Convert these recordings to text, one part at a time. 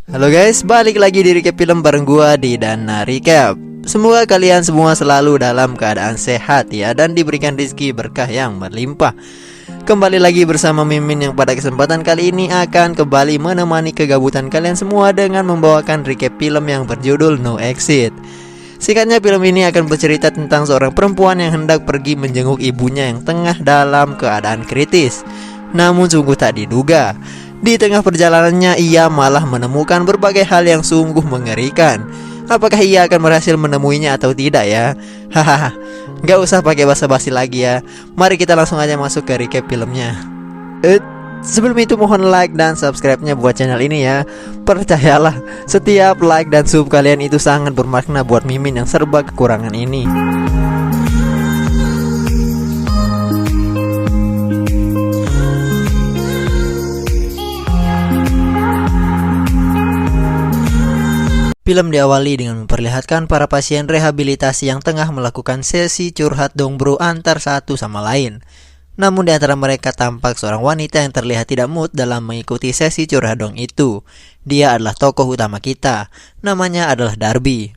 Halo guys, balik lagi di recap film bareng gua di Dana Recap. Semoga kalian semua selalu dalam keadaan sehat ya, dan diberikan rezeki berkah yang berlimpah. Kembali lagi bersama Mimin yang pada kesempatan kali ini akan kembali menemani kegabutan kalian semua dengan membawakan recap film yang berjudul No Exit. Singkatnya, film ini akan bercerita tentang seorang perempuan yang hendak pergi menjenguk ibunya yang tengah dalam keadaan kritis. Namun sungguh tak diduga, di tengah perjalanannya ia malah menemukan berbagai hal yang sungguh mengerikan. Apakah ia akan berhasil menemuinya atau tidak ya? Hahaha, gak usah pakai basa-basi lagi ya. Mari kita langsung aja masuk ke recap filmnya. Sebelum itu mohon like dan subscribe-nya buat channel ini ya. Percayalah, setiap like dan sub kalian itu sangat bermakna buat Mimin yang serba kekurangan ini. Film diawali dengan memperlihatkan para pasien rehabilitasi yang tengah melakukan sesi curhat dong bro antar satu sama lain. Namun di antara mereka tampak seorang wanita yang terlihat tidak mood dalam mengikuti sesi curhat dong itu. Dia adalah tokoh utama kita, namanya adalah Darby.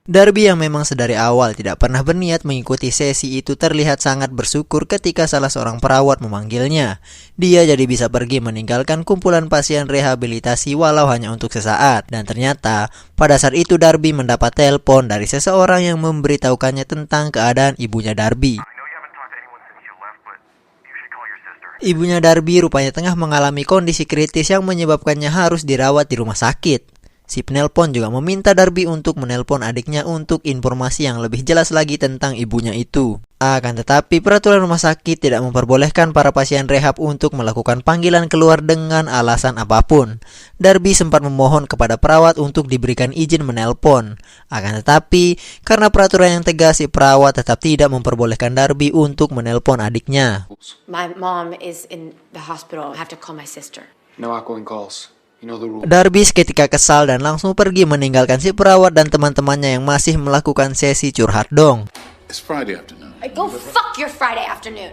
Darby yang memang sedari awal tidak pernah berniat mengikuti sesi itu terlihat sangat bersyukur ketika salah seorang perawat memanggilnya. Dia jadi bisa pergi meninggalkan kumpulan pasien rehabilitasi walau hanya untuk sesaat. Dan ternyata pada saat itu Darby mendapat telepon dari seseorang yang memberitahukannya tentang keadaan ibunya Darby. Ibunya Darby rupanya tengah mengalami kondisi kritis yang menyebabkannya harus dirawat di rumah sakit. Si penelpon juga meminta Darby untuk menelpon adiknya untuk informasi yang lebih jelas lagi tentang ibunya itu. Akan tetapi peraturan rumah sakit tidak memperbolehkan para pasien rehab untuk melakukan panggilan keluar dengan alasan apapun. Darby sempat memohon kepada perawat untuk diberikan izin menelpon. Akan tetapi karena peraturan yang tegas, si perawat tetap tidak memperbolehkan Darby untuk menelpon adiknya. My mom is in the hospital. I have to call my sister. No outgoing calls. Darby seketika kesal dan langsung pergi meninggalkan si perawat dan teman-temannya yang masih melakukan sesi curhat dong. It's Friday afternoon. Go fuck your Friday afternoon.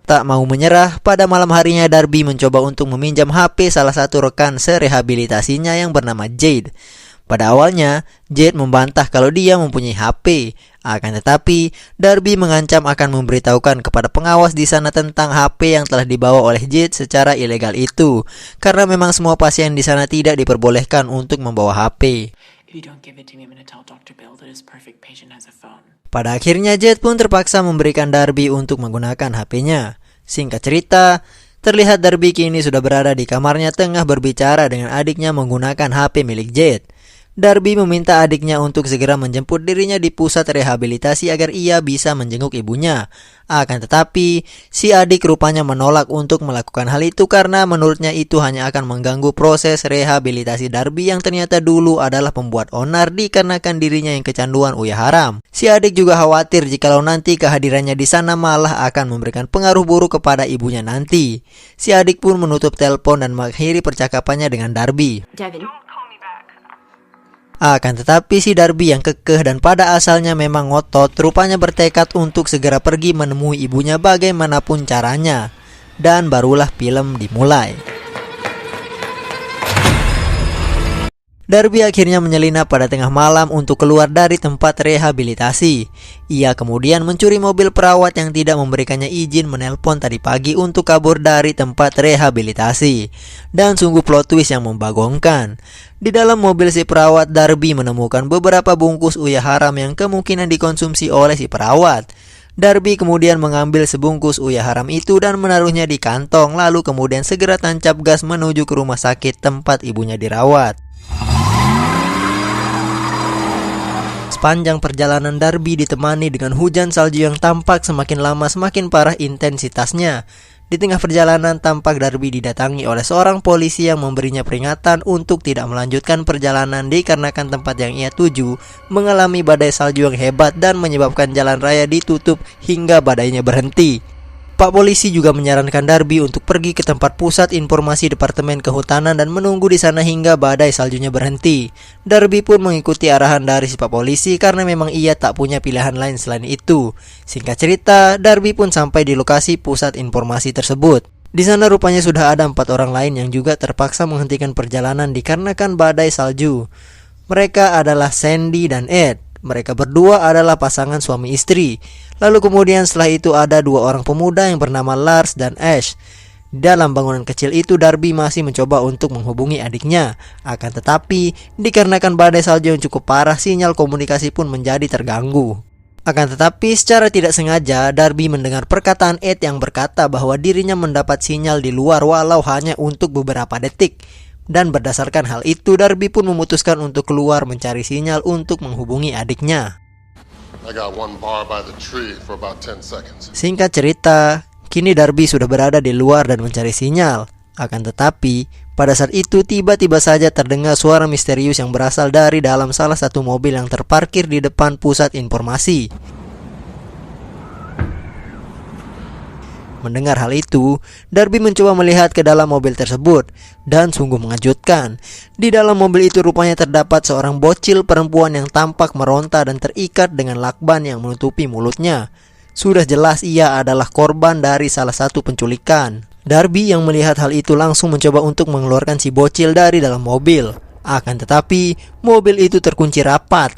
Tak mau menyerah, pada malam harinya Darby mencoba untuk meminjam HP salah satu rekan serehabilitasinya yang bernama Jade. Pada awalnya, Jade membantah kalau dia mempunyai HP. Akan tetapi, Darby mengancam akan memberitahukan kepada pengawas di sana tentang HP yang telah dibawa oleh Jade secara ilegal itu. Karena memang semua pasien di sana tidak diperbolehkan untuk membawa HP. Pada akhirnya, Jade pun terpaksa memberikan Darby untuk menggunakan HP-nya. Singkat cerita, terlihat Darby kini sudah berada di kamarnya tengah berbicara dengan adiknya menggunakan HP milik Jade. Darby meminta adiknya untuk segera menjemput dirinya di pusat rehabilitasi agar ia bisa menjenguk ibunya. Akan tetapi, si adik rupanya menolak untuk melakukan hal itu karena menurutnya itu hanya akan mengganggu proses rehabilitasi Darby yang ternyata dulu adalah pembuat onar dikarenakan dirinya yang kecanduan uyah haram. Si adik juga khawatir jikalau nanti kehadirannya di sana malah akan memberikan pengaruh buruk kepada ibunya nanti. Si adik pun menutup telepon dan mengakhiri percakapannya dengan Darby. Devin. Akan tetapi si Darby yang kekeh dan pada asalnya memang ngotot rupanya bertekad untuk segera pergi menemui ibunya bagaimanapun caranya. Dan barulah film dimulai. Darby akhirnya menyelinap pada tengah malam untuk keluar dari tempat rehabilitasi. Ia kemudian mencuri mobil perawat yang tidak memberikannya izin menelpon tadi pagi untuk kabur dari tempat rehabilitasi. Dan sungguh plot twist yang membagongkan. Di dalam mobil si perawat, Darby menemukan beberapa bungkus uyah haram yang kemungkinan dikonsumsi oleh si perawat. Darby kemudian mengambil sebungkus uyah haram itu dan menaruhnya di kantong, lalu kemudian segera tancap gas menuju ke rumah sakit tempat ibunya dirawat. Sepanjang perjalanan Darby ditemani dengan hujan salju yang tampak semakin lama semakin parah intensitasnya. Di tengah perjalanan tampak Darby didatangi oleh seorang polisi yang memberinya peringatan untuk tidak melanjutkan perjalanan dikarenakan tempat yang ia tuju mengalami badai salju yang hebat dan menyebabkan jalan raya ditutup hingga badainya berhenti. Pak polisi juga menyarankan Darby untuk pergi ke tempat pusat informasi Departemen Kehutanan dan menunggu di sana hingga badai saljunya berhenti. Darby pun mengikuti arahan dari si Pak polisi karena memang ia tak punya pilihan lain selain itu. Singkat cerita, Darby pun sampai di lokasi pusat informasi tersebut. Di sana rupanya sudah ada 4 orang lain yang juga terpaksa menghentikan perjalanan dikarenakan badai salju. Mereka adalah Sandy dan Ed. Mereka berdua adalah pasangan suami istri. Lalu kemudian setelah itu ada 2 orang pemuda yang bernama Lars dan Ash. Di dalam bangunan kecil itu Darby masih mencoba untuk menghubungi adiknya. Akan tetapi dikarenakan badai salju yang cukup parah, sinyal komunikasi pun menjadi terganggu. Akan tetapi secara tidak sengaja Darby mendengar perkataan Ed yang berkata bahwa dirinya mendapat sinyal di luar walau hanya untuk beberapa detik. Dan berdasarkan hal itu Darby pun memutuskan untuk keluar mencari sinyal untuk menghubungi adiknya. I got one bar by the tree for about 10 seconds. Singkat cerita, kini Darby sudah berada di luar dan mencari sinyal. Akan tetapi pada saat itu tiba-tiba saja terdengar suara misterius yang berasal dari dalam salah satu mobil yang terparkir di depan pusat informasi. Mendengar hal itu, Darby mencoba melihat ke dalam mobil tersebut dan sungguh mengejutkan. Di dalam mobil itu rupanya terdapat seorang bocil perempuan yang tampak meronta dan terikat dengan lakban yang menutupi mulutnya. Sudah jelas ia adalah korban dari salah satu penculikan. Darby yang melihat hal itu langsung mencoba untuk mengeluarkan si bocil dari dalam mobil. Akan tetapi mobil itu terkunci rapat.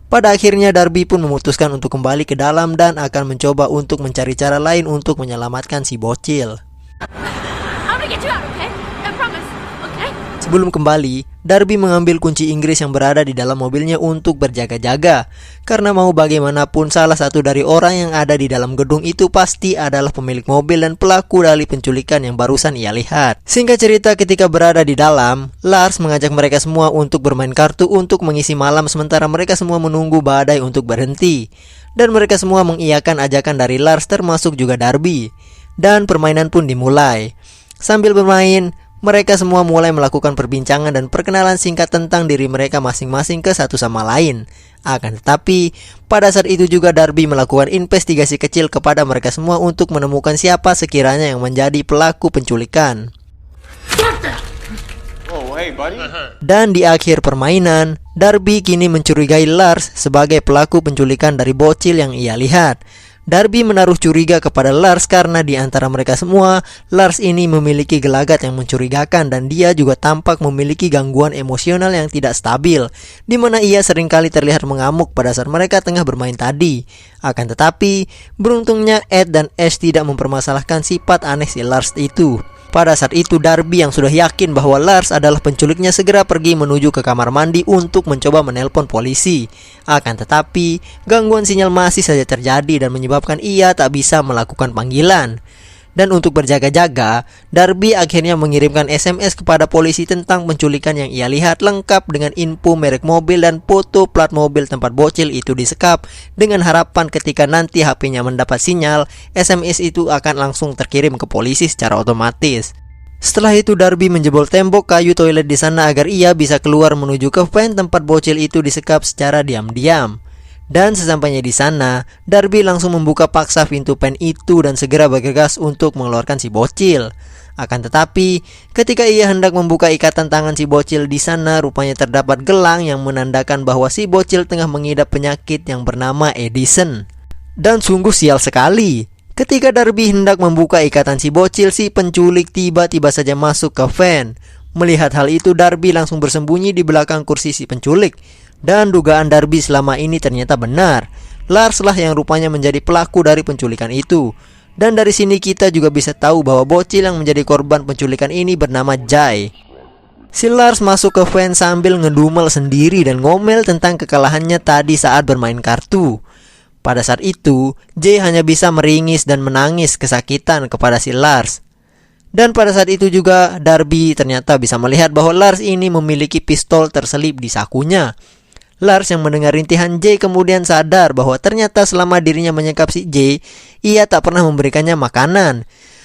Pada akhirnya Darby pun memutuskan untuk kembali ke dalam dan akan mencoba untuk mencari cara lain untuk menyelamatkan si bocil. I'm gonna get you out, okay? I promise, okay? Sebelum kembali, Darby mengambil kunci Inggris yang berada di dalam mobilnya untuk berjaga-jaga. Karena mau bagaimanapun salah satu dari orang yang ada di dalam gedung itu pasti adalah pemilik mobil dan pelaku dari penculikan yang barusan ia lihat. Singkat cerita, ketika berada di dalam, Lars mengajak mereka semua untuk bermain kartu untuk mengisi malam sementara mereka semua menunggu badai untuk berhenti. Dan mereka semua mengiyakan ajakan dari Lars termasuk juga Darby. Dan permainan pun dimulai. Sambil bermain, mereka semua mulai melakukan perbincangan dan perkenalan singkat tentang diri mereka masing-masing ke satu sama lain. Akan tetapi, pada saat itu juga Darby melakukan investigasi kecil kepada mereka semua untuk menemukan siapa sekiranya yang menjadi pelaku penculikan. Oh, hey, buddy. Dan di akhir permainan, Darby kini mencurigai Lars sebagai pelaku penculikan dari bocil yang ia lihat. Darby menaruh curiga kepada Lars karena di antara mereka semua, Lars ini memiliki gelagat yang mencurigakan dan dia juga tampak memiliki gangguan emosional yang tidak stabil, di mana ia seringkali terlihat mengamuk pada saat mereka tengah bermain tadi. Akan tetapi, beruntungnya Ed dan Ash tidak mempermasalahkan sifat aneh si Lars itu. Pada saat itu Darby yang sudah yakin bahwa Lars adalah penculiknya segera pergi menuju ke kamar mandi untuk mencoba menelpon polisi. Akan tetapi gangguan sinyal masih saja terjadi dan menyebabkan ia tak bisa melakukan panggilan. Dan untuk berjaga-jaga, Darby akhirnya mengirimkan SMS kepada polisi tentang penculikan yang ia lihat lengkap dengan info merek mobil dan foto plat mobil tempat bocil itu disekap dengan harapan ketika nanti HP-nya mendapat sinyal, SMS itu akan langsung terkirim ke polisi secara otomatis. Setelah itu Darby menjebol tembok kayu toilet di sana agar ia bisa keluar menuju ke van tempat bocil itu disekap secara diam-diam. Dan sesampainya di sana, Darby langsung membuka paksa pintu pen itu dan segera bergegas untuk mengeluarkan si bocil. Akan tetapi, ketika ia hendak membuka ikatan tangan si bocil di sana, rupanya terdapat gelang yang menandakan bahwa si bocil tengah mengidap penyakit yang bernama Edison. Dan sungguh sial sekali. Ketika Darby hendak membuka ikatan si bocil, si penculik tiba-tiba saja masuk ke van. Melihat hal itu, Darby langsung bersembunyi di belakang kursi si penculik. Dan dugaan Darby selama ini ternyata benar. Lars lah yang rupanya menjadi pelaku dari penculikan itu. Dan dari sini kita juga bisa tahu bahwa bocil yang menjadi korban penculikan ini bernama Jay. Si Lars masuk ke van sambil ngedumel sendiri dan ngomel tentang kekalahannya tadi saat bermain kartu. Pada saat itu, Jay hanya bisa meringis dan menangis kesakitan kepada si Lars. Dan pada saat itu juga Darby ternyata bisa melihat bahwa Lars ini memiliki pistol terselip di sakunya. Lars yang mendengar rintihan Jay kemudian sadar bahwa ternyata selama dirinya menyekap si Jay, ia tak pernah memberikannya makanan.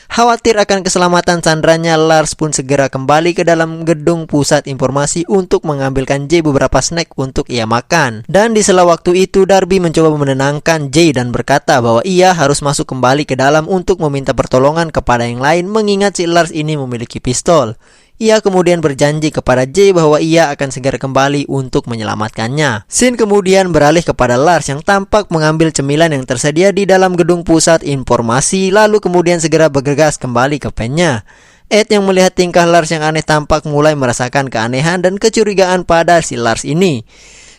Khawatir akan keselamatan sandranya, Lars pun segera kembali ke dalam gedung pusat informasi untuk mengambilkan Jay beberapa snack untuk ia makan. Dan di sela waktu itu Darby mencoba menenangkan Jay dan berkata bahwa ia harus masuk kembali ke dalam untuk meminta pertolongan kepada yang lain mengingat si Lars ini memiliki pistol. Ia kemudian berjanji kepada J bahwa ia akan segera kembali untuk menyelamatkannya. Scene kemudian beralih kepada Lars yang tampak mengambil cemilan yang tersedia di dalam gedung pusat informasi, lalu kemudian segera bergegas kembali ke pennya. Ed yang melihat tingkah Lars yang aneh tampak mulai merasakan keanehan dan kecurigaan pada si Lars ini.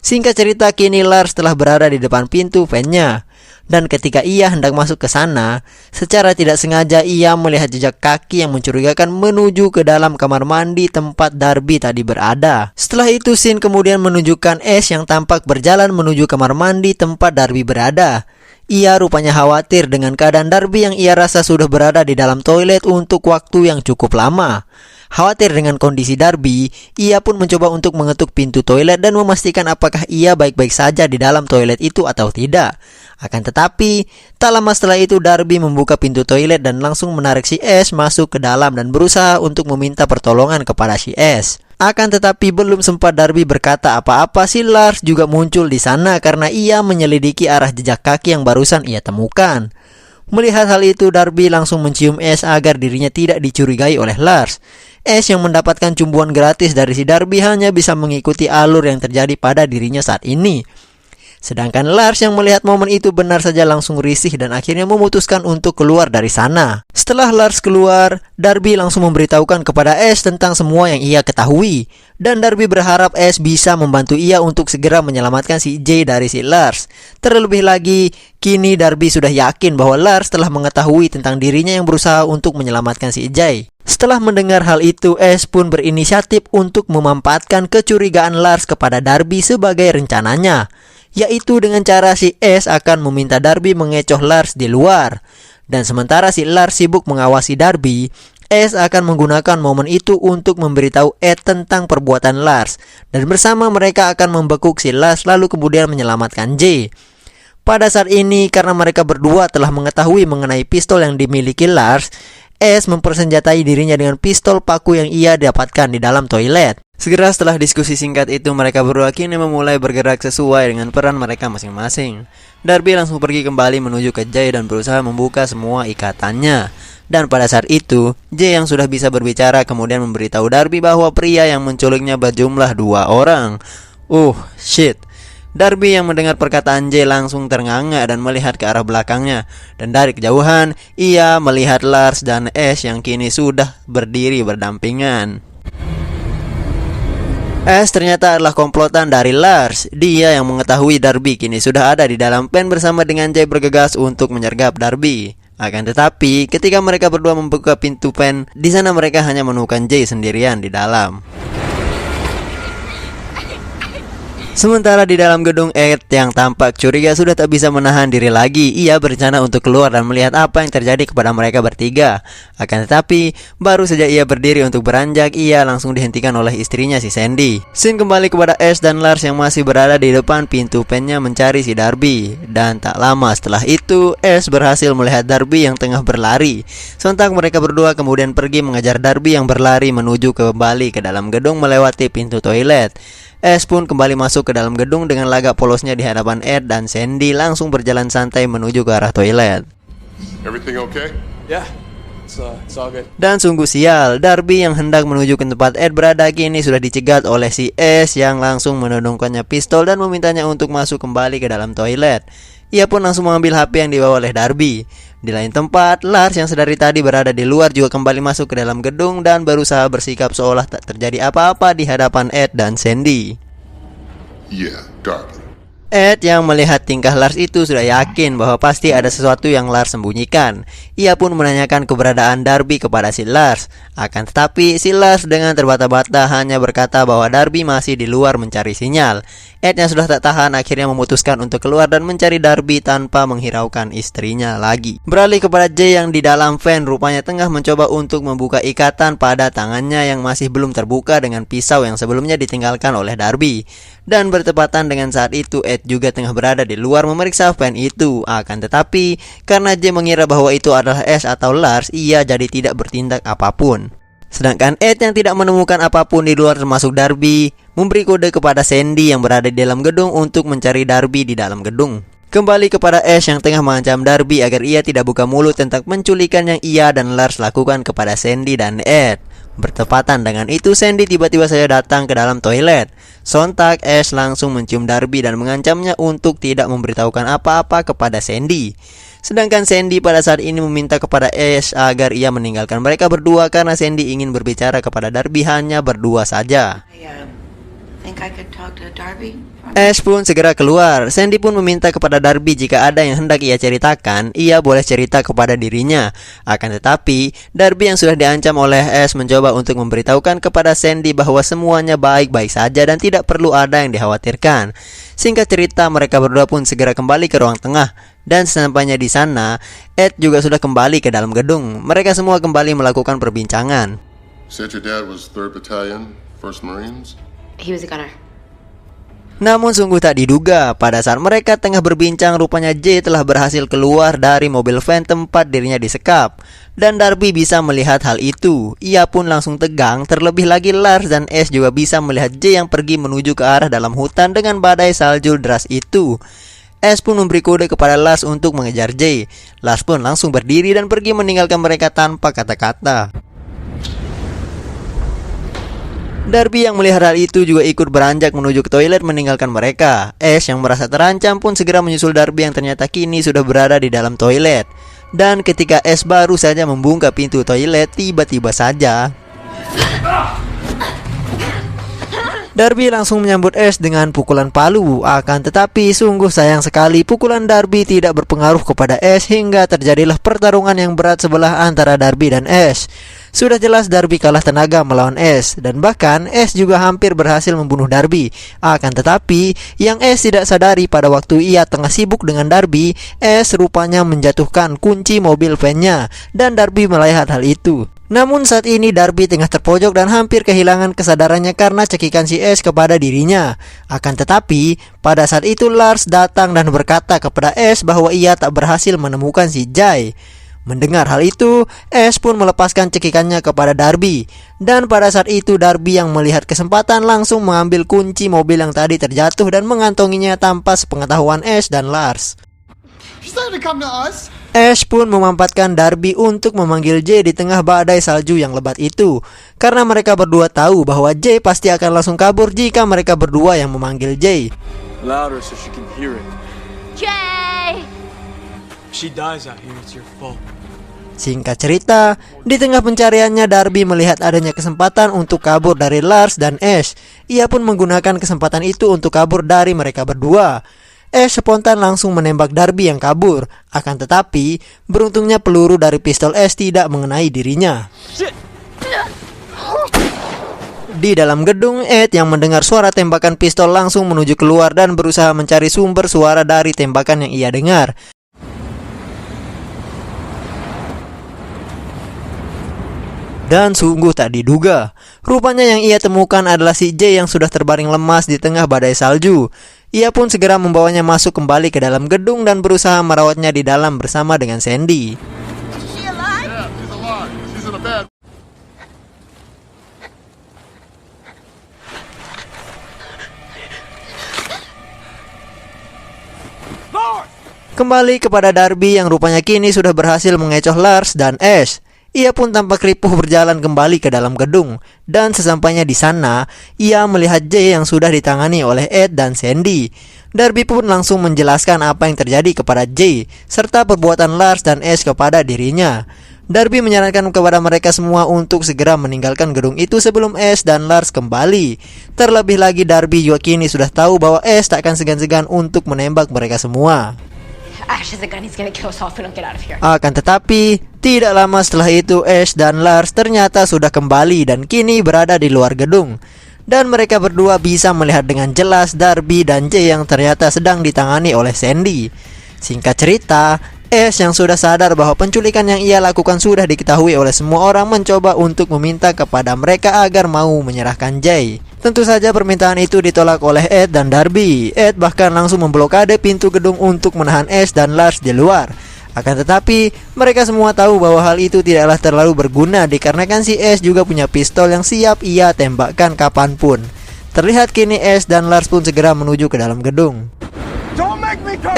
Singkat cerita, kini Lars telah berada di depan pintu pennya. Dan ketika ia hendak masuk ke sana, secara tidak sengaja ia melihat jejak kaki yang mencurigakan menuju ke dalam kamar mandi tempat Darby tadi berada. Setelah itu, scene kemudian menunjukkan Ash yang tampak berjalan menuju kamar mandi tempat Darby berada. Ia rupanya khawatir dengan keadaan Darby yang ia rasa sudah berada di dalam toilet untuk waktu yang cukup lama. Khawatir dengan kondisi Darby, ia pun mencoba untuk mengetuk pintu toilet dan memastikan apakah ia baik-baik saja di dalam toilet itu atau tidak. Akan tetapi, tak lama setelah itu Darby membuka pintu toilet dan langsung menarik si Ash masuk ke dalam dan berusaha untuk meminta pertolongan kepada si Ash. Akan tetapi belum sempat Darby berkata apa-apa, si Lars juga muncul di sana karena ia menyelidiki arah jejak kaki yang barusan ia temukan. Melihat hal itu, Darby langsung mencium Ash agar dirinya tidak dicurigai oleh Lars. Ash yang mendapatkan cumbuan gratis dari si Darby hanya bisa mengikuti alur yang terjadi pada dirinya saat ini. Sedangkan Lars yang melihat momen itu benar saja langsung risih dan akhirnya memutuskan untuk keluar dari sana. Setelah Lars keluar, Darby langsung memberitahukan kepada Ash tentang semua yang ia ketahui. Dan Darby berharap Ash bisa membantu ia untuk segera menyelamatkan si J dari si Lars. Terlebih lagi, kini Darby sudah yakin bahwa Lars telah mengetahui tentang dirinya yang berusaha untuk menyelamatkan si J. Setelah mendengar hal itu, Ash pun berinisiatif untuk memanfaatkan kecurigaan Lars kepada Darby sebagai rencananya, yaitu dengan cara si Ash akan meminta Darby mengecoh Lars di luar. Dan sementara si Lars sibuk mengawasi Darby, Ash akan menggunakan momen itu untuk memberitahu Ed tentang perbuatan Lars. Dan bersama mereka akan membekuk si Lars lalu kemudian menyelamatkan J. Pada saat ini, karena mereka berdua telah mengetahui mengenai pistol yang dimiliki Lars, Ash mempersenjatai dirinya dengan pistol paku yang ia dapatkan di dalam toilet. Segera setelah diskusi singkat itu, mereka berdua kini memulai bergerak sesuai dengan peran mereka masing-masing. Darby langsung pergi kembali menuju ke Jay dan berusaha membuka semua ikatannya. Dan pada saat itu, Jay yang sudah bisa berbicara kemudian memberitahu Darby bahwa pria yang menculiknya berjumlah 2 orang. Shit. Darby yang mendengar perkataan Jay langsung ternganga dan melihat ke arah belakangnya. Dan dari kejauhan, ia melihat Lars dan Ash yang kini sudah berdiri berdampingan. Ash ternyata adalah komplotan dari Lars. Dia yang mengetahui Darby kini sudah ada di dalam pen bersama dengan Jay bergegas untuk menyergap Darby. Akan tetapi, ketika mereka berdua membuka pintu pen, di sana mereka hanya menemukan Jay sendirian di dalam. Sementara di dalam gedung, Ed yang tampak curiga sudah tak bisa menahan diri lagi. Ia berencana untuk keluar dan melihat apa yang terjadi kepada mereka bertiga. Akan tetapi, baru saja ia berdiri untuk beranjak, ia langsung dihentikan oleh istrinya si Sandy. Scene kembali kepada Ash dan Lars yang masih berada di depan pintu pennya mencari si Darby. Dan tak lama setelah itu, Ash berhasil melihat Darby yang tengah berlari. Sontak mereka berdua kemudian pergi mengejar Darby yang berlari menuju kembali ke dalam gedung melewati pintu toilet. Ash pun kembali masuk ke dalam gedung dengan lagak polosnya di hadapan Ed dan Sandy langsung berjalan santai menuju ke arah toilet. Everything okay? Yeah, it's all good. Dan sungguh sial, Darby yang hendak menuju ke tempat Ed berada kini sudah dicegat oleh si Ash yang langsung menodongkannya pistol dan memintanya untuk masuk kembali ke dalam toilet. Ia pun langsung mengambil HP yang dibawa oleh Darby. Di lain tempat, Lars yang sedari tadi berada di luar juga kembali masuk ke dalam gedung dan berusaha bersikap seolah tak terjadi apa-apa di hadapan Ed dan Sandy. Yeah, Darby. Ed yang melihat tingkah Lars itu sudah yakin bahwa pasti ada sesuatu yang Lars sembunyikan. Ia pun menanyakan keberadaan Darby kepada si Lars. Akan tetapi si Lars dengan terbata-bata hanya berkata bahwa Darby masih di luar mencari sinyal. Ed yang sudah tak tahan akhirnya memutuskan untuk keluar dan mencari Darby tanpa menghiraukan istrinya lagi. Beralih kepada Jay yang di dalam van rupanya tengah mencoba untuk membuka ikatan pada tangannya yang masih belum terbuka dengan pisau yang sebelumnya ditinggalkan oleh Darby. Dan bertepatan dengan saat itu Ed juga tengah berada di luar memeriksa van itu. Akan tetapi karena Jay mengira bahwa itu adalah Ash atau Lars, ia jadi tidak bertindak apapun. Sedangkan Ed yang tidak menemukan apapun di luar termasuk Darby, memberi kode kepada Sandy yang berada di dalam gedung untuk mencari Darby di dalam gedung. Kembali kepada Ash yang tengah mengancam Darby agar ia tidak buka mulut tentang penculikan yang ia dan Lars lakukan kepada Sandy dan Ed. Bertepatan dengan itu, Sandy tiba-tiba saja datang ke dalam toilet. Sontak, Ash langsung mencium Darby dan mengancamnya untuk tidak memberitahukan apa-apa kepada Sandy. Sedangkan Sandy pada saat ini meminta kepada Ash agar ia meninggalkan mereka berdua karena Sandy ingin berbicara kepada Darby hanya berdua saja. Think I could talk to Darby? Ash pun segera keluar. Sandy pun meminta kepada Darby jika ada yang hendak ia ceritakan, ia boleh cerita kepada dirinya. Akan tetapi, Darby yang sudah diancam oleh Ash mencoba untuk memberitahukan kepada Sandy bahwa semuanya baik-baik saja dan tidak perlu ada yang dikhawatirkan. Singkat cerita, mereka berdua pun segera kembali ke ruang tengah. Dan sesampainya di sana, Ed juga sudah kembali ke dalam gedung. Mereka semua kembali melakukan perbincangan. Said your dad was 3rd Battalion, 1st Marines? He was a gunner. Namun sungguh tak diduga, pada saat mereka tengah berbincang, rupanya Jay telah berhasil keluar dari mobil van tempat dirinya disekap. Dan Darby bisa melihat hal itu. Ia pun langsung tegang, terlebih lagi Lars dan Ash juga bisa melihat Jay yang pergi menuju ke arah dalam hutan dengan badai salju deras itu. Ash pun memberi kode kepada Lars untuk mengejar Jay. Lars pun langsung berdiri dan pergi meninggalkan mereka tanpa kata-kata. Darby yang melihat hal itu juga ikut beranjak menuju ke toilet meninggalkan mereka. Ash yang merasa terancam pun segera menyusul Darby yang ternyata kini sudah berada di dalam toilet. Dan ketika Ash baru saja membuka pintu toilet, tiba-tiba saja Darby langsung menyambut Ash dengan pukulan palu. Akan tetapi sungguh sayang sekali pukulan Darby tidak berpengaruh kepada Ash hingga terjadilah pertarungan yang berat sebelah antara Darby dan Ash. Sudah jelas Darby kalah tenaga melawan Ash, dan bahkan Ash juga hampir berhasil membunuh Darby. Akan tetapi, yang Ash tidak sadari pada waktu ia tengah sibuk dengan Darby, Ash rupanya menjatuhkan kunci mobil van-nya, dan Darby melihat hal itu. Namun saat ini Darby tengah terpojok dan hampir kehilangan kesadarannya karena cekikan si Ash kepada dirinya. Akan tetapi, pada saat itu Lars datang dan berkata kepada Ash bahwa ia tak berhasil menemukan si Jay. Mendengar hal itu, Ash pun melepaskan cekikannya kepada Darby. Dan pada saat itu Darby yang melihat kesempatan langsung mengambil kunci mobil yang tadi terjatuh dan mengantonginya tanpa sepengetahuan Ash dan Lars. Ash pun memampatkan Darby untuk memanggil Jay di tengah badai salju yang lebat itu. Karena mereka berdua tahu bahwa Jay pasti akan langsung kabur jika mereka berdua yang memanggil Jay. Louder so she can hear it. Jay! If she dies out here, it's your fault. Singkat cerita, di tengah pencariannya Darby melihat adanya kesempatan untuk kabur dari Lars dan Ash. Ia pun menggunakan kesempatan itu untuk kabur dari mereka berdua. Ash spontan langsung menembak Darby yang kabur. Akan tetapi, beruntungnya peluru dari pistol Ash tidak mengenai dirinya. Di dalam gedung, Ed yang mendengar suara tembakan pistol langsung menuju keluar dan berusaha mencari sumber suara dari tembakan yang ia dengar. Dan sungguh tak diduga, rupanya yang ia temukan adalah si Jay yang sudah terbaring lemas di tengah badai salju. Ia pun segera membawanya masuk kembali ke dalam gedung dan berusaha merawatnya di dalam bersama dengan Sandy. Yeah, she's alive. She's in a bed. Kembali kepada Darby yang rupanya kini sudah berhasil mengecoh Lars dan Ash. Ia pun tampak ripuh berjalan kembali ke dalam gedung. Dan sesampainya di sana, ia melihat Jay yang sudah ditangani oleh Ed dan Sandy. Darby pun langsung menjelaskan apa yang terjadi kepada Jay, serta perbuatan Lars dan Ash kepada dirinya. Darby menyarankan kepada mereka semua untuk segera meninggalkan gedung itu sebelum Ash dan Lars kembali. Terlebih lagi Darby juga kini sudah tahu bahwa Ash tak akan segan-segan untuk menembak mereka semua. Ash has a gun. He's gonna kill us all if we don't get out of here. Akan tetapi, tidak lama setelah itu Ash dan Lars ternyata sudah kembali dan kini berada di luar gedung. Dan mereka berdua bisa melihat dengan jelas Darby dan Jay yang ternyata sedang ditangani oleh Sandy. Singkat cerita, Ash yang sudah sadar bahwa penculikan yang ia lakukan sudah diketahui oleh semua orang mencoba untuk meminta kepada mereka agar mau menyerahkan Jay. Tentu saja permintaan itu ditolak oleh Ed dan Darby. Ed bahkan langsung memblokade pintu gedung untuk menahan Ash dan Lars di luar. Akan tetapi, mereka semua tahu bahwa hal itu tidaklah terlalu berguna dikarenakan si Ash juga punya pistol yang siap ia tembakkan kapanpun. Terlihat kini Ash dan Lars pun segera menuju ke dalam gedung. Don't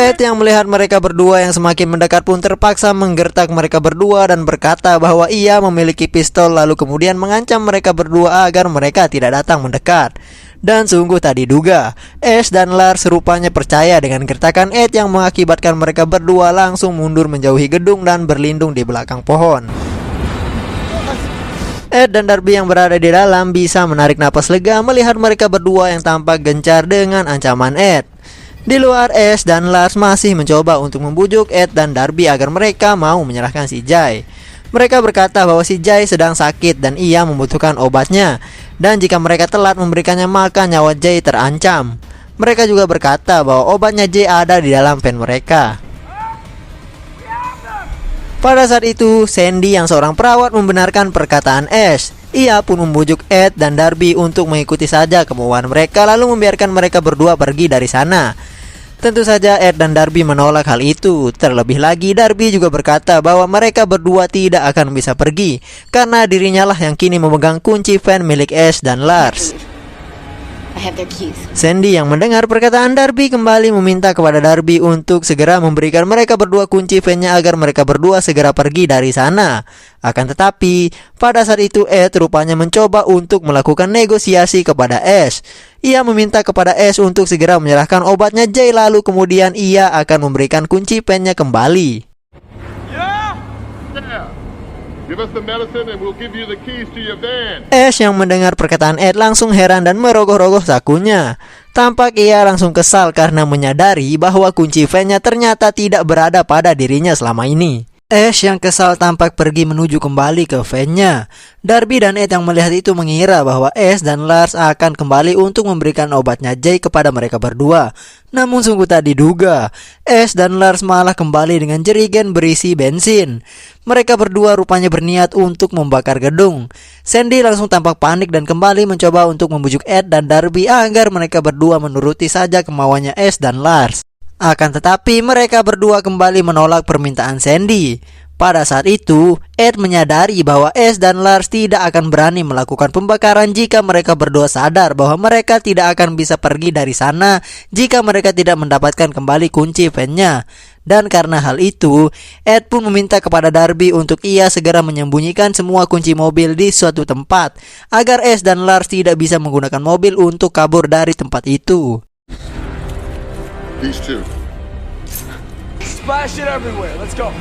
Ed yang melihat mereka berdua yang semakin mendekat pun terpaksa menggertak mereka berdua dan berkata bahwa ia memiliki pistol, lalu kemudian mengancam mereka berdua agar mereka tidak datang mendekat. Dan sungguh tak diduga, Ash dan Lars rupanya percaya dengan gertakan Ed yang mengakibatkan mereka berdua langsung mundur menjauhi gedung dan berlindung di belakang pohon. Ed dan Darby yang berada di dalam bisa menarik napas lega melihat mereka berdua yang tampak gencar dengan ancaman Ed. Di luar, Ash dan Lars masih mencoba untuk membujuk Ed dan Darby agar mereka mau menyerahkan si Jay. Mereka berkata bahwa si Jay sedang sakit dan ia membutuhkan obatnya, dan jika mereka telat memberikannya maka nyawa Jay terancam. Mereka juga berkata bahwa obatnya Jay ada di dalam van mereka. Pada saat itu, Sandy yang seorang perawat membenarkan perkataan Ash. Ia pun membujuk Ed dan Darby untuk mengikuti saja kemauan mereka, lalu membiarkan mereka berdua pergi dari sana. Tentu saja Ed dan Darby menolak hal itu. Terlebih lagi, Darby juga berkata bahwa mereka berdua tidak akan bisa pergi karena dirinya lah yang kini memegang kunci van milik Ash dan Lars. I have their keys. Sandy yang mendengar perkataan Darby kembali meminta kepada Darby untuk segera memberikan mereka berdua kunci van-nya agar mereka berdua segera pergi dari sana. Akan tetapi, pada saat itu Ed rupanya mencoba untuk melakukan negosiasi kepada Ash. Ia meminta kepada Ash untuk segera menyerahkan obatnya Jay, lalu kemudian ia akan memberikan kunci van-nya kembali. Give us the medicine and we'll give you the keys to your van. Ash yang mendengar perkataan Ed langsung heran dan merogoh-rogoh sakunya. Tampak ia langsung kesal karena menyadari bahwa kunci van-nya ternyata tidak berada pada dirinya selama ini. Ash yang kesal tampak pergi menuju kembali ke van-nya. Darby dan Ed yang melihat itu mengira bahwa Ash dan Lars akan kembali untuk memberikan obatnya Jay kepada mereka berdua. Namun sungguh tak diduga, Ash dan Lars malah kembali dengan jerigen berisi bensin. Mereka berdua rupanya berniat untuk membakar gedung. Sandy langsung tampak panik dan kembali mencoba untuk membujuk Ed dan Darby agar mereka berdua menuruti saja kemauannya Ash dan Lars. Akan tetapi mereka berdua kembali menolak permintaan Sandy. Pada saat itu, Ed menyadari bahwa Ash dan Lars tidak akan berani melakukan pembakaran jika mereka berdua sadar bahwa mereka tidak akan bisa pergi dari sana jika mereka tidak mendapatkan kembali kunci van-nya. Dan karena hal itu, Ed pun meminta kepada Darby untuk ia segera menyembunyikan semua kunci mobil di suatu tempat agar Ash dan Lars tidak bisa menggunakan mobil untuk kabur dari tempat itu. These two. Splash it everywhere. Let's go.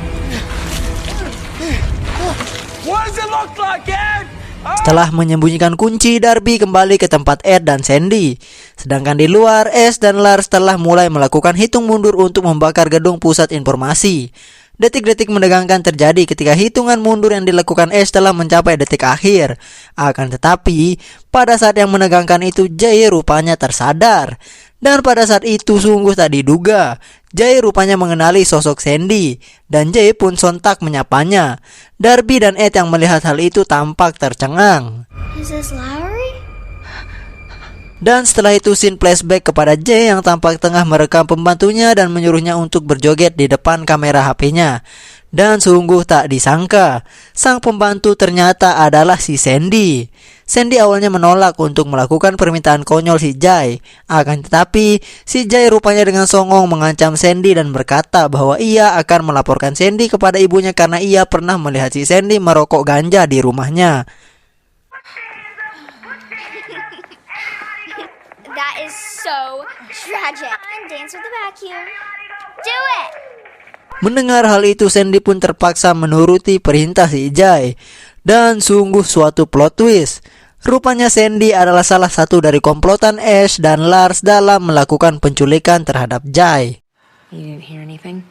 What does it look like, Ed? Setelah menyembunyikan kunci, Darby kembali ke tempat Ed dan Sandy. Sedangkan di luar, Ash dan Lars telah mulai melakukan hitung mundur untuk membakar gedung pusat informasi. Detik-detik menegangkan terjadi ketika hitungan mundur yang dilakukan Ash telah mencapai detik akhir. Akan tetapi, pada saat yang menegangkan itu, Jay rupanya tersadar. Dan pada saat itu sungguh tak diduga, Jay rupanya mengenali sosok Sandy, dan Jay pun sontak menyapanya. Darby dan Ed yang melihat hal itu tampak tercengang. Is this Lowry? Dan setelah itu scene flashback kepada Jay yang tampak tengah merekam pembantunya dan menyuruhnya untuk berjoget di depan kamera HP-nya. Dan sungguh tak disangka, sang pembantu ternyata adalah si Sandy. Sandy awalnya menolak untuk melakukan permintaan konyol si Jay. Akan tetapi, si Jay rupanya dengan songong mengancam Sandy dan berkata bahwa ia akan melaporkan Sandy kepada ibunya karena ia pernah melihat si Sandy merokok ganja di rumahnya. That is so tragic. Dance with the vacuum. Do it! Mendengar hal itu, Sandy pun terpaksa menuruti perintah si Jay. Dan sungguh suatu plot twist. Rupanya Sandy adalah salah satu dari komplotan Ash dan Lars dalam melakukan penculikan terhadap Jay. You didn't hear anything?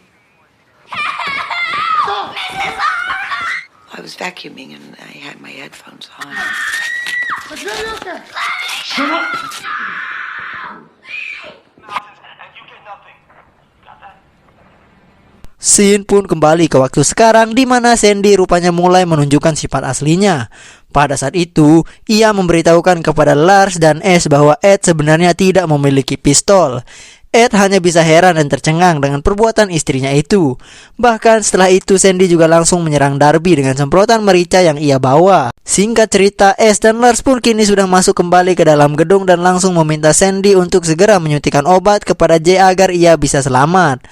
I was vacuuming and I had my headphones on. Scene pun kembali ke waktu sekarang di mana Sandy rupanya mulai menunjukkan sifat aslinya. Pada saat itu, ia memberitahukan kepada Lars dan Ash bahwa Ed sebenarnya tidak memiliki pistol. Ed hanya bisa heran dan tercengang dengan perbuatan istrinya itu. Bahkan setelah itu Sandy juga langsung menyerang Darby dengan semprotan merica yang ia bawa. Singkat cerita, Ash dan Lars pun kini sudah masuk kembali ke dalam gedung dan langsung meminta Sandy untuk segera menyuntikkan obat kepada Jay agar ia bisa selamat.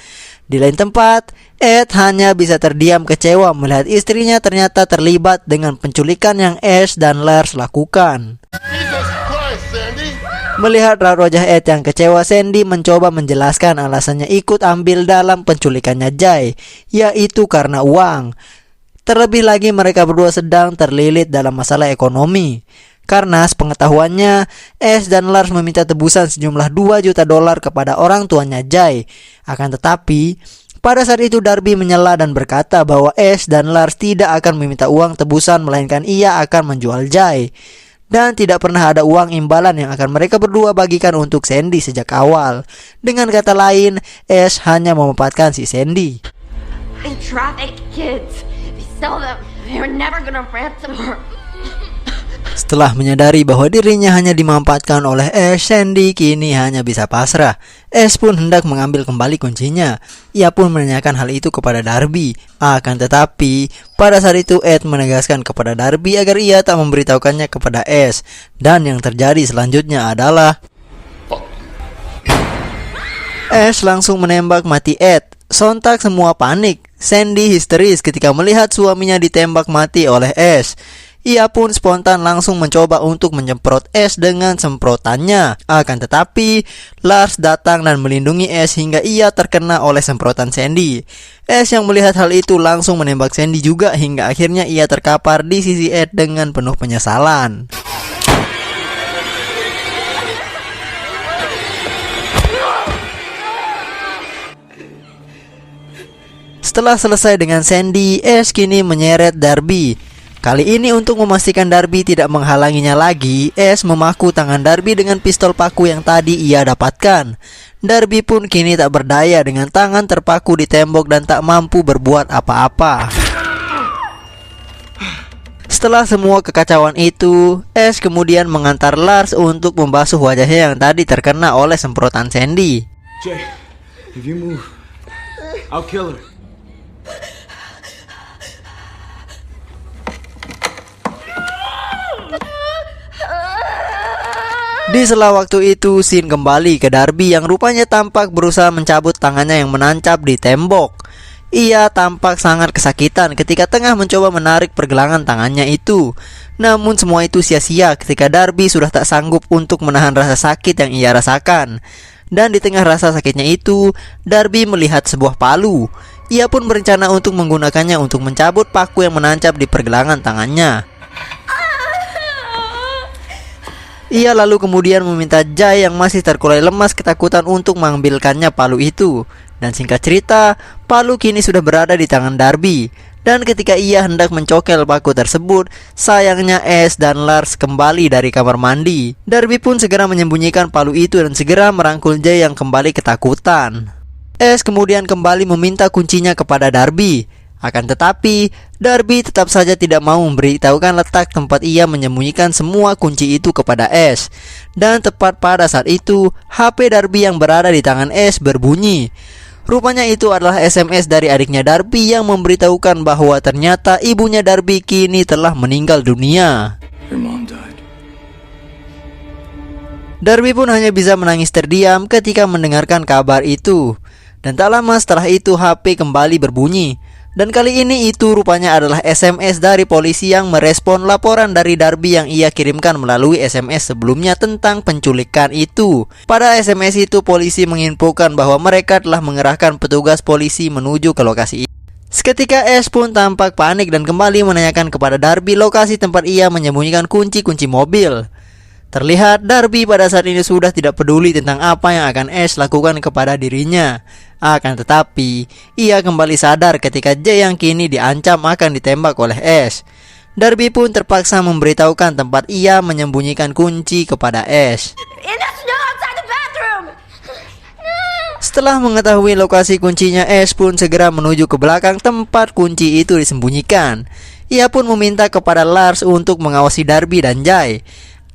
Di lain tempat, Ed hanya bisa terdiam kecewa melihat istrinya ternyata terlibat dengan penculikan yang Ash dan Lars lakukan. Jesus Christ, Sandy! Melihat raut wajah Ed yang kecewa, Sandy mencoba menjelaskan alasannya ikut ambil dalam penculikannya Jay, yaitu karena uang. Terlebih lagi mereka berdua sedang terlilit dalam masalah ekonomi. Karena sepengetahuannya, Ash dan Lars meminta tebusan sejumlah $2 juta kepada orang tuanya Jay. Akan tetapi, pada saat itu Darby menyela dan berkata bahwa Ash dan Lars tidak akan meminta uang tebusan melainkan ia akan menjual Jay. Dan tidak pernah ada uang imbalan yang akan mereka berdua bagikan untuk Sandy sejak awal. Dengan kata lain, Ash hanya memanfaatkan si Sandy. They traffic kids. They sell them. They're never gonna ransom her. Setelah menyadari bahwa dirinya hanya dimanfaatkan oleh Ash, Sandy kini hanya bisa pasrah. Ash pun hendak mengambil kembali kuncinya. Ia pun menanyakan hal itu kepada Darby. Akan tetapi, pada saat itu Ed menegaskan kepada Darby agar ia tak memberitahukannya kepada Ash. Dan yang terjadi selanjutnya adalah Ash langsung menembak mati Ed. Sontak semua panik. Sandy histeris ketika melihat suaminya ditembak mati oleh Ash. Ia pun spontan langsung mencoba untuk menyemprot Ash dengan semprotannya. Akan tetapi, Lars datang dan melindungi Ash hingga ia terkena oleh semprotan Sandy. Ash yang melihat hal itu langsung menembak Sandy juga hingga akhirnya ia terkapar di sisi Ed dengan penuh penyesalan. Setelah selesai dengan Sandy, Ash kini menyeret Darby. Kali ini untuk memastikan Darby tidak menghalanginya lagi, Ash memaku tangan Darby dengan pistol paku yang tadi ia dapatkan. Darby pun kini tak berdaya dengan tangan terpaku di tembok dan tak mampu berbuat apa-apa. Setelah semua kekacauan itu, Ash kemudian mengantar Lars untuk membasuh wajahnya yang tadi terkena oleh semprotan Sandy. Jay, if you move, I'll kill her. Di sela waktu itu, scene kembali ke Darby yang rupanya tampak berusaha mencabut tangannya yang menancap di tembok. Ia tampak sangat kesakitan ketika tengah mencoba menarik pergelangan tangannya itu. Namun semua itu sia-sia ketika Darby sudah tak sanggup untuk menahan rasa sakit yang ia rasakan. Dan di tengah rasa sakitnya itu, Darby melihat sebuah palu. Ia pun berencana untuk menggunakannya untuk mencabut paku yang menancap di pergelangan tangannya. Ia lalu kemudian meminta Jay yang masih terkulai lemas ketakutan untuk mengambilkannya palu itu. Dan singkat cerita, palu kini sudah berada di tangan Darby. Dan ketika ia hendak mencokel paku tersebut, sayangnya Ash dan Lars kembali dari kamar mandi. Darby pun segera menyembunyikan palu itu dan segera merangkul Jay yang kembali ketakutan. Ash kemudian kembali meminta kuncinya kepada Darby. Akan tetapi, Darby tetap saja tidak mau memberitahukan letak tempat ia menyembunyikan semua kunci itu kepada Ash. Dan tepat pada saat itu, HP Darby yang berada di tangan Ash berbunyi. Rupanya itu adalah SMS dari adiknya Darby yang memberitahukan bahwa ternyata ibunya Darby kini telah meninggal dunia. Your mom died. Darby pun hanya bisa menangis terdiam ketika mendengarkan kabar itu. Dan tak lama setelah itu HP kembali berbunyi. Dan kali ini itu rupanya adalah SMS dari polisi yang merespon laporan dari Darby yang ia kirimkan melalui SMS sebelumnya tentang penculikan itu. Pada SMS itu polisi menginfokan bahwa mereka telah mengerahkan petugas polisi menuju ke lokasi itu. Seketika Ash pun tampak panik dan kembali menanyakan kepada Darby lokasi tempat ia menyembunyikan kunci-kunci mobil. Terlihat Darby pada saat ini sudah tidak peduli tentang apa yang akan Ash lakukan kepada dirinya. Akan tetapi, ia kembali sadar ketika Jay yang kini diancam akan ditembak oleh Ash. Darby pun terpaksa memberitahukan tempat ia menyembunyikan kunci kepada Ash. And that's not outside the bathroom. Setelah mengetahui lokasi kuncinya, Ash pun segera menuju ke belakang tempat kunci itu disembunyikan. Ia pun meminta kepada Lars untuk mengawasi Darby dan Jay.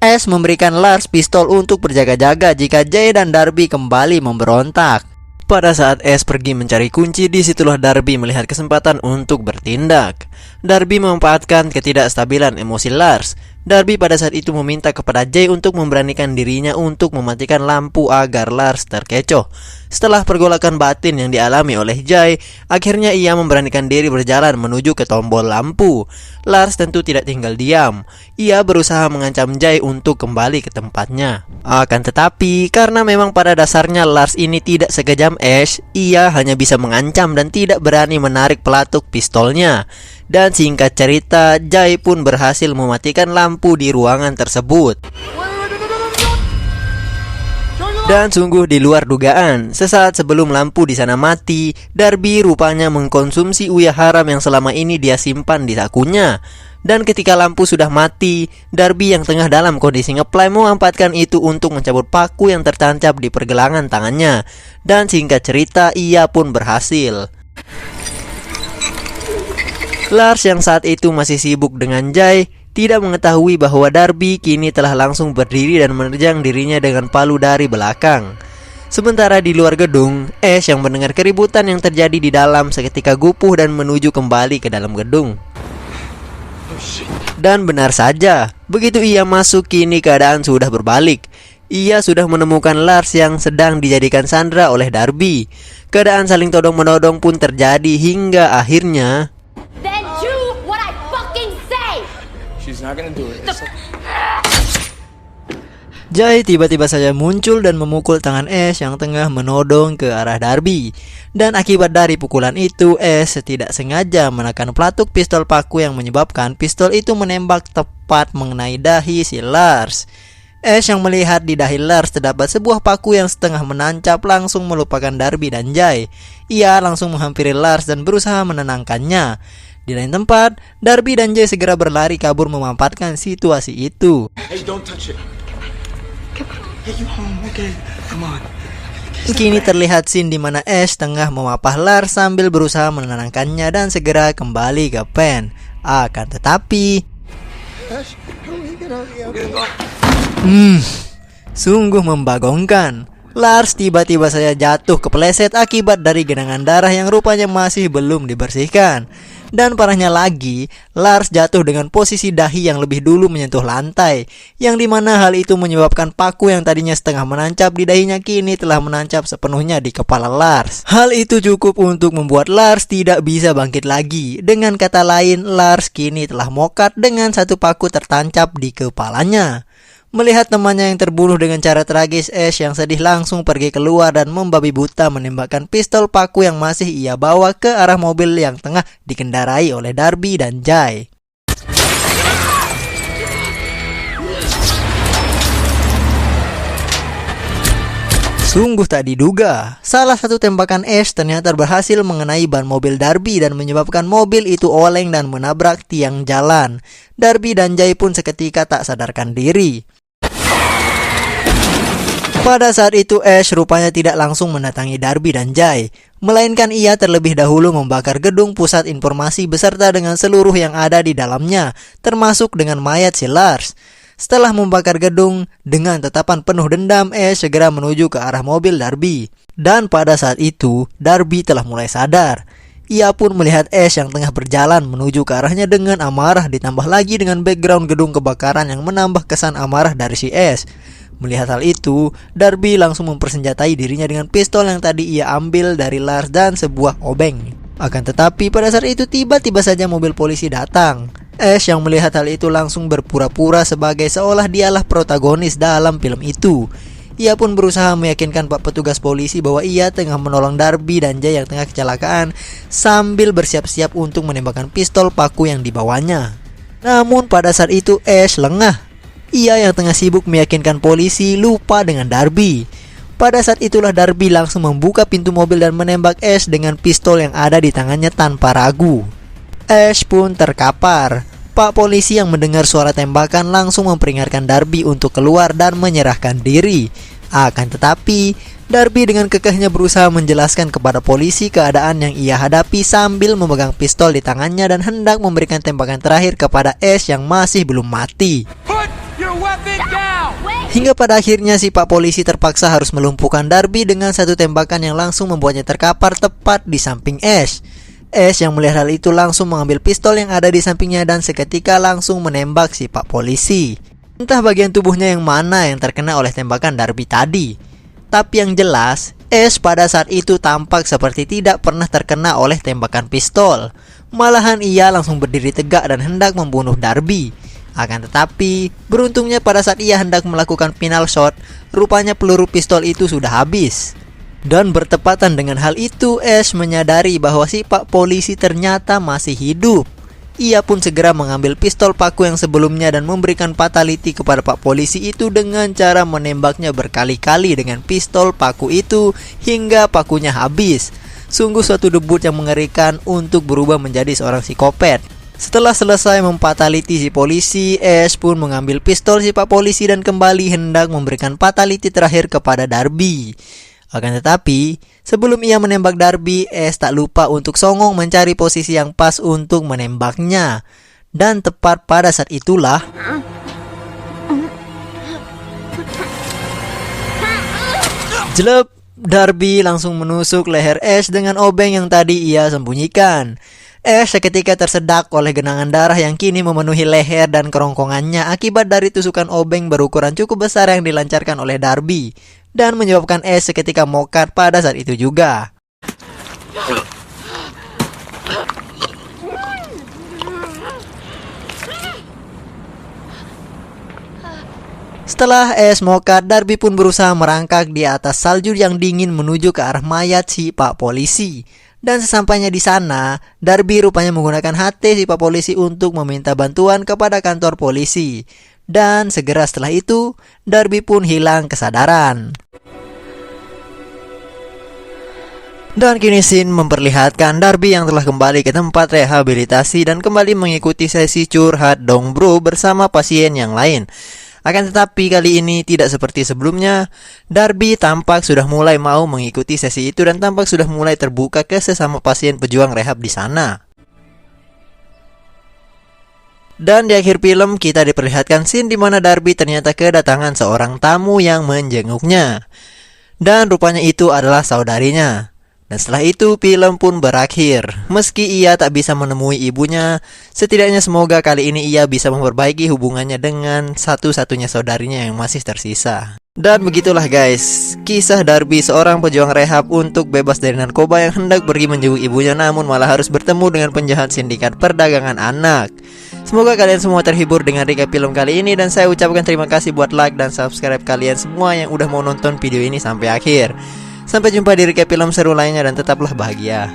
Ash memberikan Lars pistol untuk berjaga-jaga jika Jay dan Darby kembali memberontak. Pada saat Ash pergi mencari kunci, disitulah Darby melihat kesempatan untuk bertindak. Darby memanfaatkan ketidakstabilan emosi Lars. Darby pada saat itu meminta kepada Jay untuk memberanikan dirinya untuk mematikan lampu agar Lars terkecoh. Setelah pergolakan batin yang dialami oleh Jay, akhirnya ia memberanikan diri berjalan menuju ke tombol lampu. Lars tentu tidak tinggal diam. Ia berusaha mengancam Jay untuk kembali ke tempatnya. Akan tetapi, karena memang pada dasarnya Lars ini tidak sekejam Ash, ia hanya bisa mengancam dan tidak berani menarik pelatuk pistolnya. Dan singkat cerita, Jay pun berhasil mematikan lampu di ruangan tersebut. Dan sungguh di luar dugaan, sesaat sebelum lampu di sana mati, Darby rupanya mengkonsumsi uyah haram yang selama ini dia simpan di sakunya. Dan ketika lampu sudah mati, Darby yang tengah dalam kondisi ngeplay memanfaatkan itu untuk mencabut paku yang tertancap di pergelangan tangannya. Dan singkat cerita, ia pun berhasil. Lars yang saat itu masih sibuk dengan Jay tidak mengetahui bahwa Darby kini telah langsung berdiri dan menerjang dirinya dengan palu dari belakang. Sementara di luar gedung, Ash yang mendengar keributan yang terjadi di dalam seketika gupuh dan menuju kembali ke dalam gedung. Dan benar saja, begitu ia masuk kini keadaan sudah berbalik. Ia sudah menemukan Lars yang sedang dijadikan sandera oleh Darby. Keadaan saling todong-menodong pun terjadi hingga akhirnya Then do what I fucking say! She's not gonna do it. Jay tiba-tiba saja muncul dan memukul tangan Ash yang tengah menodong ke arah Darby. Dan akibat dari pukulan itu, Ash tidak sengaja menekan pelatuk pistol paku yang menyebabkan pistol itu menembak tepat mengenai dahi si Lars. Ash yang melihat di dahi Lars terdapat sebuah paku yang setengah menancap langsung melupakan Darby dan Jay. Ia langsung menghampiri Lars dan berusaha menenangkannya. Di lain tempat, Darby dan Jay segera berlari kabur memanfaatkan situasi itu. Hey, don't touch it. Hey, you home? Okay, come on. Kini terlihat scene di mana Ash tengah memapah Lars sambil berusaha menenangkannya dan segera kembali ke pen. Akan tetapi, sungguh membagongkan. Lars tiba-tiba saja jatuh kepleset akibat dari genangan darah yang rupanya masih belum dibersihkan. Dan parahnya lagi, Lars jatuh dengan posisi dahi yang lebih dulu menyentuh lantai, yang dimana hal itu menyebabkan paku yang tadinya setengah menancap di dahinya kini telah menancap sepenuhnya di kepala Lars. Hal itu cukup untuk membuat Lars tidak bisa bangkit lagi. Dengan kata lain, Lars kini telah mokat dengan satu paku tertancap di kepalanya. Melihat temannya yang terbunuh dengan cara tragis, Ash yang sedih langsung pergi keluar dan membabi buta menembakkan pistol paku yang masih ia bawa ke arah mobil yang tengah dikendarai oleh Darby dan Jay. Sungguh tak diduga, salah satu tembakan Ash ternyata berhasil mengenai ban mobil Darby dan menyebabkan mobil itu oleng dan menabrak tiang jalan. Darby dan Jay pun seketika tak sadarkan diri. Pada saat itu Ash rupanya tidak langsung mendatangi Darby dan Jay, melainkan ia terlebih dahulu membakar gedung pusat informasi beserta dengan seluruh yang ada di dalamnya, termasuk dengan mayat si Lars. Setelah membakar gedung, dengan tatapan penuh dendam, Ash segera menuju ke arah mobil Darby. Dan pada saat itu, Darby telah mulai sadar. Ia pun melihat Ash yang tengah berjalan menuju ke arahnya dengan amarah, ditambah lagi dengan background gedung kebakaran yang menambah kesan amarah dari si Ash. Melihat hal itu, Darby langsung mempersenjatai dirinya dengan pistol yang tadi ia ambil dari Lars dan sebuah obeng. Akan tetapi pada saat itu tiba-tiba saja mobil polisi datang. Ash yang melihat hal itu langsung berpura-pura sebagai seolah dialah protagonis dalam film itu. Ia pun berusaha meyakinkan pak petugas polisi bahwa ia tengah menolong Darby dan Jay yang tengah kecelakaan sambil bersiap-siap untuk menembakkan pistol paku yang dibawanya. Namun pada saat itu Ash lengah. Ia yang tengah sibuk meyakinkan polisi lupa dengan Darby. Pada saat itulah Darby langsung membuka pintu mobil dan menembak Ash dengan pistol yang ada di tangannya tanpa ragu. Ash pun terkapar. Pak polisi yang mendengar suara tembakan langsung memperingatkan Darby untuk keluar dan menyerahkan diri. Akan tetapi, Darby dengan kekehnya berusaha menjelaskan kepada polisi keadaan yang ia hadapi sambil memegang pistol di tangannya dan hendak memberikan tembakan terakhir kepada Ash yang masih belum mati. Put your Hingga pada akhirnya si Pak Polisi terpaksa harus melumpuhkan Darby dengan satu tembakan yang langsung membuatnya terkapar tepat di samping Ash. Ash yang melihat hal itu langsung mengambil pistol yang ada di sampingnya dan seketika langsung menembak si Pak Polisi. Entah bagian tubuhnya yang mana yang terkena oleh tembakan Darby tadi. Tapi yang jelas, Ash pada saat itu tampak seperti tidak pernah terkena oleh tembakan pistol. Malahan ia langsung berdiri tegak dan hendak membunuh Darby. Akan tetapi, beruntungnya pada saat ia hendak melakukan final shot, rupanya peluru pistol itu sudah habis. Dan bertepatan dengan hal itu, Ash menyadari bahwa si Pak Polisi ternyata masih hidup. Ia pun segera mengambil pistol paku yang sebelumnya dan memberikan fatality kepada Pak Polisi itu dengan cara menembaknya berkali-kali dengan pistol paku itu hingga pakunya habis. Sungguh suatu debut yang mengerikan untuk berubah menjadi seorang psikopat. Setelah selesai memfatality si polisi, Ash pun mengambil pistol si Pak Polisi dan kembali hendak memberikan fatality terakhir kepada Darby. Akan tetapi, sebelum ia menembak Darby, Ash tak lupa untuk songong mencari posisi yang pas untuk menembaknya. Dan tepat pada saat itulah jelep, Darby langsung menusuk leher Ash dengan obeng yang tadi ia sembunyikan. Ash seketika tersedak oleh genangan darah yang kini memenuhi leher dan kerongkongannya akibat dari tusukan obeng berukuran cukup besar yang dilancarkan oleh Darby, dan menyebabkan Ash seketika mokat pada saat itu juga. Setelah Ash mokat, Darby pun berusaha merangkak di atas salju yang dingin menuju ke arah mayat si Pak Polisi. Dan sesampainya di sana, Darby rupanya menggunakan HT si Pak Polisi untuk meminta bantuan kepada kantor polisi. Dan segera setelah itu, Darby pun hilang kesadaran. Dan kini scene memperlihatkan Darby yang telah kembali ke tempat rehabilitasi dan kembali mengikuti sesi curhat dong bro bersama pasien yang lain. Akan tetapi kali ini tidak seperti sebelumnya. Darby tampak sudah mulai mau mengikuti sesi itu dan tampak sudah mulai terbuka ke sesama pasien pejuang rehab di sana. Dan di akhir film kita diperlihatkan scene di mana Darby ternyata kedatangan seorang tamu yang menjenguknya. Dan rupanya itu adalah saudarinya. Dan setelah itu film pun berakhir. Meski ia tak bisa menemui ibunya, setidaknya semoga kali ini ia bisa memperbaiki hubungannya dengan satu-satunya saudarinya yang masih tersisa. Dan begitulah guys, kisah Darby seorang pejuang rehab untuk bebas dari narkoba yang hendak pergi menjenguk ibunya namun malah harus bertemu dengan penjahat sindikat perdagangan anak. Semoga kalian semua terhibur dengan recap film kali ini dan saya ucapkan terima kasih buat like dan subscribe kalian semua yang udah mau nonton video ini sampai akhir. Sampai jumpa di recap film seru lainnya dan tetaplah bahagia.